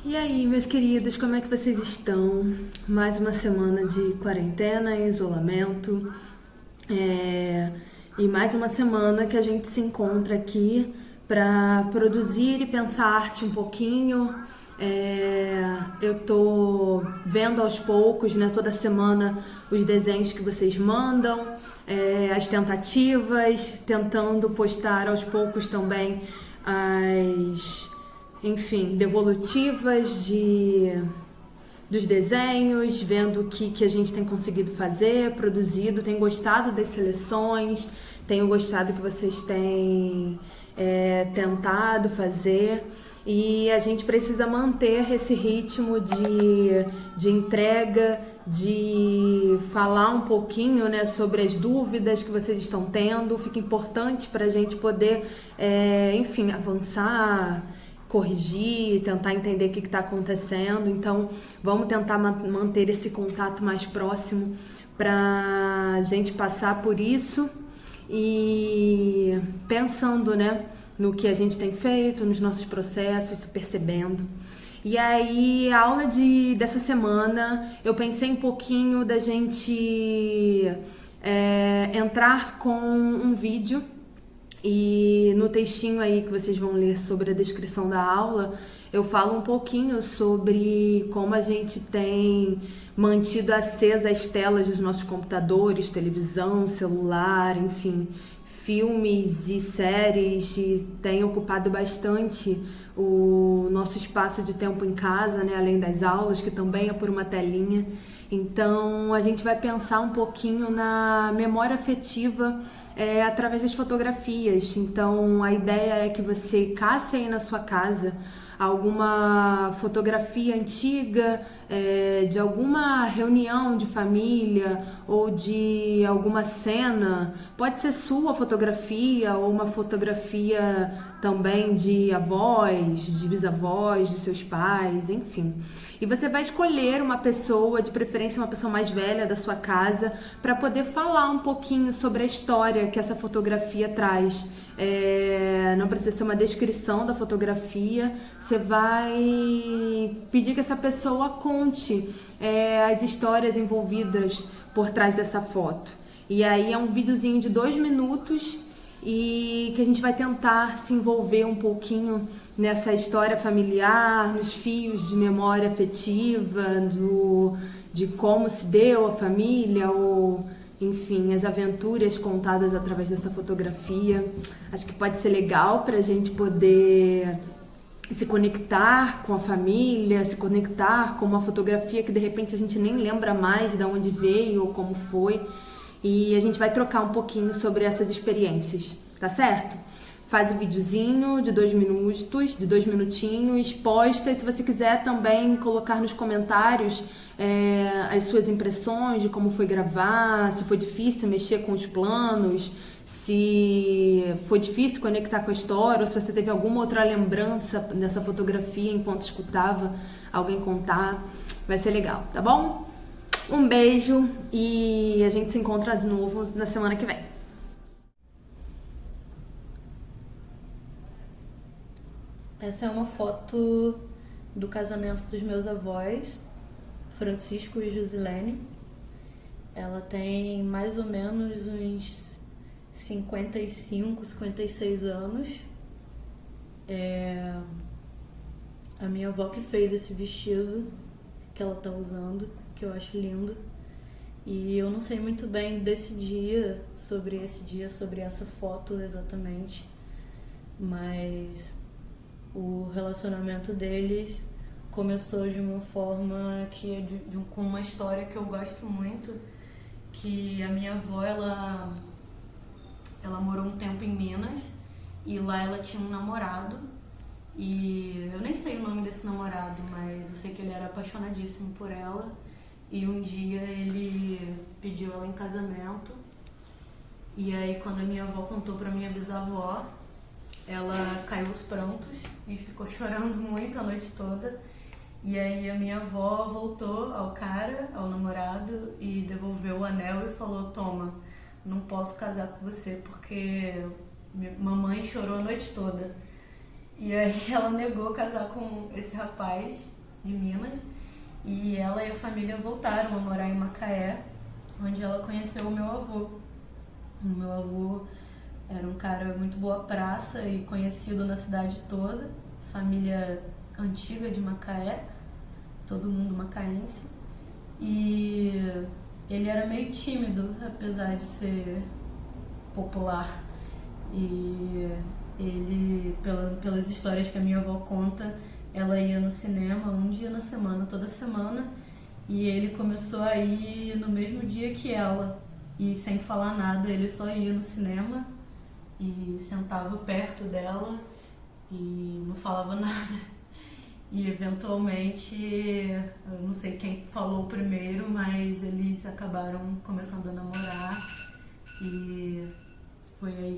E aí, meus queridos, como é que vocês estão? Mais uma semana de quarentena, isolamento, e mais uma semana que a gente se encontra aqui para produzir e pensar arte um pouquinho. Eu tô vendo aos poucos, né, toda semana os desenhos que vocês mandam, as tentativas, tentando postar aos poucos também devolutivas dos desenhos, vendo o que a gente tem conseguido fazer, produzido, tenho gostado das seleções, tenho gostado que vocês têm tentado fazer, e a gente precisa manter esse ritmo de entrega, de falar um pouquinho, né, sobre as dúvidas que vocês estão tendo. Fica importante para a gente poder, avançar, corrigir, tentar entender o que está acontecendo. Então, vamos tentar manter esse contato mais próximo para a gente passar por isso e pensando, né, no que a gente tem feito, nos nossos processos, se percebendo. E aí, a aula dessa semana, eu pensei um pouquinho da gente entrar com um vídeo. E no textinho aí que vocês vão ler sobre a descrição da aula, eu falo um pouquinho sobre como a gente tem mantido acesa as telas dos nossos computadores, televisão, celular, enfim, filmes e séries, e tem ocupado bastante o nosso espaço de tempo em casa, né? Além das aulas, que também é por uma telinha. Então, a gente vai pensar um pouquinho na memória afetiva através das fotografias. Então, a ideia é que você casse aí na sua casa alguma fotografia antiga, de alguma reunião de família ou de alguma cena. Pode ser sua fotografia ou uma fotografia também de avós, de bisavós, de seus pais, enfim. E você vai escolher uma pessoa, de preferência uma pessoa mais velha da sua casa, para poder falar um pouquinho sobre a história que essa fotografia traz. Não precisa ser uma descrição da fotografia, você vai pedir que essa pessoa conte as histórias envolvidas por trás dessa foto. E aí é um videozinho de 2 minutos e que a gente vai tentar se envolver um pouquinho nessa história familiar, nos fios de memória afetiva, de como se deu a família, ou enfim, as aventuras contadas através dessa fotografia. Acho que pode ser legal para a gente poder se conectar com a família, se conectar com uma fotografia que de repente a gente nem lembra mais de onde veio ou como foi. E a gente vai trocar um pouquinho sobre essas experiências, tá certo? Faz o videozinho de 2 minutos, de 2 minutinhos, posta. E se você quiser também colocar nos comentários as suas impressões de como foi gravar, se foi difícil mexer com os planos, se foi difícil conectar com a história, ou se você teve alguma outra lembrança dessa fotografia enquanto escutava alguém contar. Vai ser legal, tá bom? Um beijo e a gente se encontra de novo na semana que vem. Essa é uma foto do casamento dos meus avós, Francisco e Josilene. Ela tem mais ou menos uns 55, 56 anos. A minha avó que fez esse vestido que ela tá usando, que eu acho lindo. E eu não sei muito bem sobre essa foto exatamente, mas o relacionamento deles começou de uma forma com uma história que eu gosto muito, que a minha avó, ela morou um tempo em Minas, e lá ela tinha um namorado, e eu nem sei o nome desse namorado, mas eu sei que ele era apaixonadíssimo por ela, e um dia ele pediu ela em casamento. E aí, quando a minha avó contou pra minha bisavó, ela caiu aos prantos e ficou chorando muito a noite toda. E aí a minha avó voltou ao namorado, e devolveu o anel e falou: toma, não posso casar com você porque mamãe chorou a noite toda. E aí ela negou casar com esse rapaz de Minas e ela e a família voltaram a morar em Macaé, onde ela conheceu o meu avô. O meu avô era um cara muito boa praça e conhecido na cidade toda, família antiga de Macaé, todo mundo macaense. E ele era meio tímido, apesar de ser popular. E ele, pelas histórias que a minha avó conta, ela ia no cinema um dia na semana, toda semana, e ele começou a ir no mesmo dia que ela. E sem falar nada, ele só ia no cinema e sentava perto dela e não falava nada. E eventualmente, eu não sei quem falou primeiro, mas eles acabaram começando a namorar e foi aí